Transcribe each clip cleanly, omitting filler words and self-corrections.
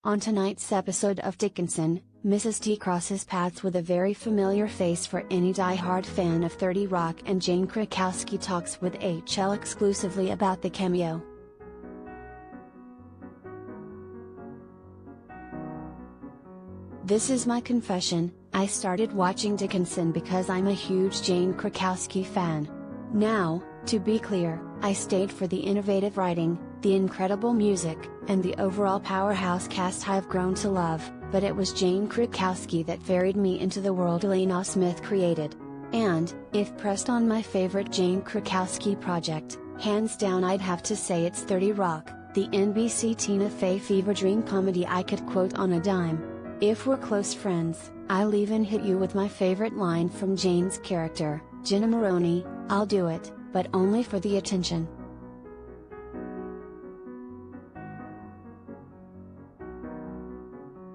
On tonight's episode of Dickinson, Mrs. D crosses paths with a very familiar face for any die-hard fan of 30 Rock, and Jane Krakowski talks with HL exclusively about the cameo. This is my confession, I started watching Dickinson because I'm a huge Jane Krakowski fan. Now, to be clear, I stayed for the innovative writing, the incredible music, and the overall powerhouse cast I've grown to love, but it was Jane Krakowski that ferried me into the world Alena Smith created. And, if pressed on my favorite Jane Krakowski project, hands down I'd have to say it's 30 Rock, the NBC Tina Fey-fever dream comedy I could quote on a dime. If we're close friends, I'll even hit you with my favorite line from Jane's character, Jenna Maroney, I'll do it, but only for the attention.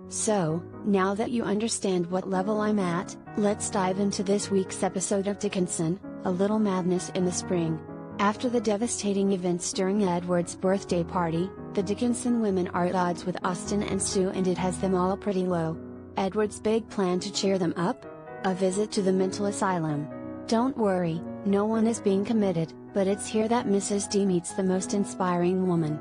So, now that you understand what level I'm at, let's dive into this week's episode of Dickinson, A Little Madness in the Spring. After the devastating events during Edward's birthday party, the Dickinson women are at odds with Austin and Sue, and it has them all pretty low. Edward's big plan to cheer them up? A visit to the mental asylum. Don't worry, no one is being committed, but it's here that Mrs. D meets the most inspiring woman.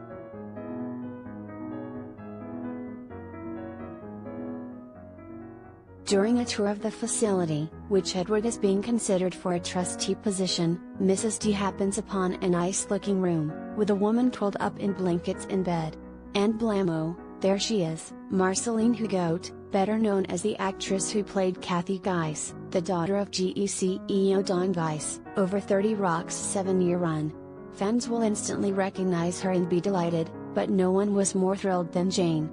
During a tour of the facility, which Edward is being considered for a trustee position, Mrs. D happens upon a nice-looking room, with a woman curled up in blankets in bed. And blammo, there she is, Marceline Hugot, better known as the actress who played Kathy Geiss, the daughter of GECEO Don Geiss, over 30 Rock's 7-year run. Fans will instantly recognize her and be delighted, but no one was more thrilled than Jane.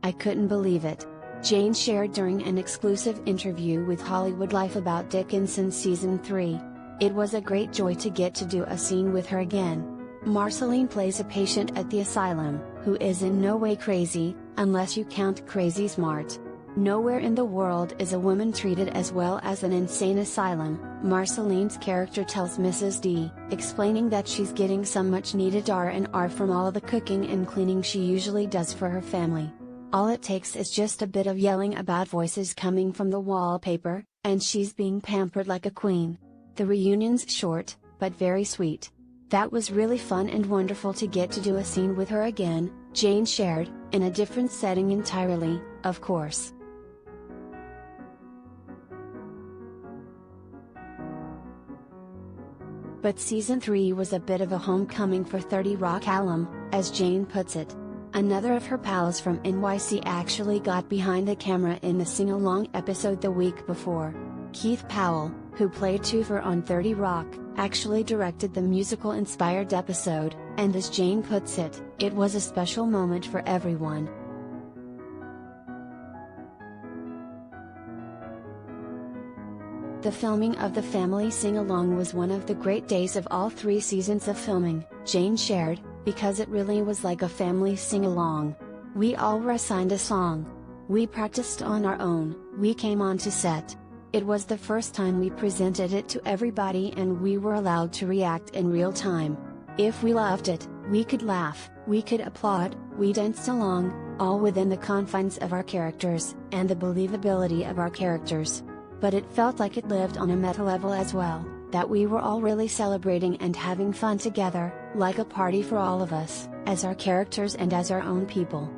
I couldn't believe it. Jane shared during an exclusive interview with Hollywood Life about Dickinson Season 3. It was a great joy to get to do a scene with her again. Marceline plays a patient at the asylum, who is in no way crazy, unless you count crazy smart. Nowhere in the world is a woman treated as well as an insane asylum, Marceline's character tells Mrs. D, explaining that she's getting some much needed R&R from all the cooking and cleaning she usually does for her family. All it takes is just a bit of yelling about voices coming from the wallpaper, and she's being pampered like a queen. The reunion's short, but very sweet. That was really fun and wonderful to get to do a scene with her again, Jane shared, in a different setting entirely, of course. But Season 3 was a bit of a homecoming for 30 Rock alum, as Jane puts it. Another of her pals from NYC actually got behind the camera in the sing-along episode the week before. Keith Powell, who played Toofer on 30 Rock, actually directed the musical-inspired episode, and as Jane puts it, it was a special moment for everyone. The filming of the family sing-along was one of the great days of all 3 seasons of filming, Jane shared, because it really was like a family sing-along. We all were assigned a song. We practiced on our own, we came onto set. It was the first time we presented it to everybody, and we were allowed to react in real time. If we loved it, we could laugh, we could applaud, we danced along, all within the confines of our characters, and the believability of our characters. But it felt like it lived on a meta level as well, that we were all really celebrating and having fun together, like a party for all of us, as our characters and as our own people.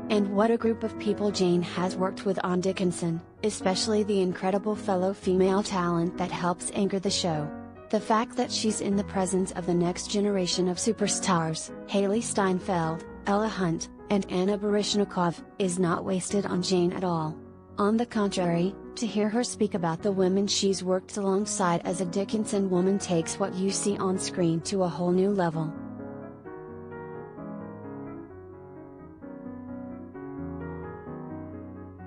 And what a group of people Jane has worked with on Dickinson, especially the incredible fellow female talent that helps anchor the show. The fact that she's in the presence of the next generation of superstars, Haley Steinfeld, Ella Hunt, and Anna Baryshnikov, is not wasted on Jane at all. On the contrary, to hear her speak about the women she's worked alongside as a Dickinson woman takes what you see on screen to a whole new level.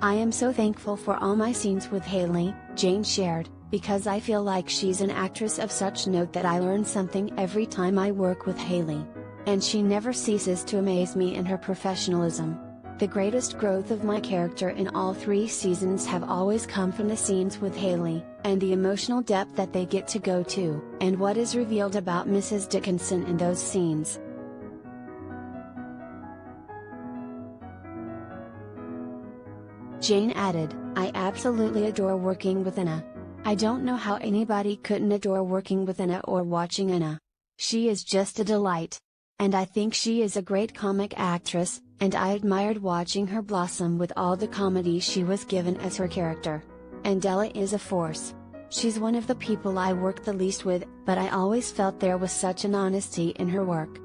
I am so thankful for all my scenes with Haley, Jane shared, because I feel like she's an actress of such note that I learn something every time I work with Haley. And she never ceases to amaze me in her professionalism. The greatest growth of my character in all 3 seasons have always come from the scenes with Haley, and the emotional depth that they get to go to, and what is revealed about Mrs. Dickinson in those scenes. Jane added, "I absolutely adore working with Anna. I don't know how anybody couldn't adore working with Anna or watching Anna. She is just a delight. And I think she is a great comic actress, and I admired watching her blossom with all the comedy she was given as her character. And Ella is a force. She's one of the people I work the least with, but I always felt there was such an honesty in her work."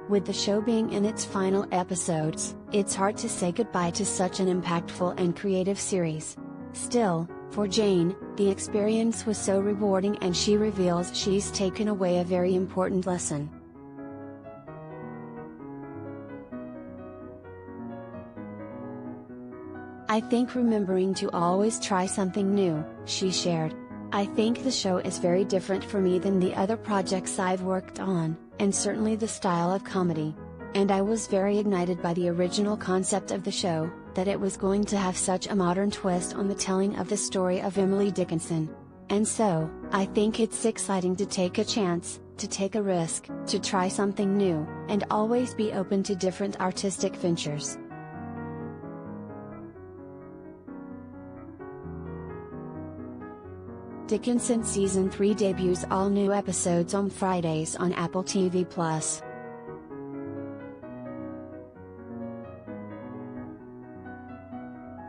With the show being in its final episodes, it's hard to say goodbye to such an impactful and creative series. Still, for Jane, the experience was so rewarding, and she reveals she's taken away a very important lesson. "I think remembering to always try something new," she shared. "I think the show is very different for me than the other projects I've worked on, and certainly the style of comedy. And I was very ignited by the original concept of the show, that it was going to have such a modern twist on the telling of the story of Emily Dickinson. And so, I think it's exciting to take a chance, to take a risk, to try something new, and always be open to different artistic ventures." Dickinson Season 3 debuts all new episodes on Fridays on Apple TV+.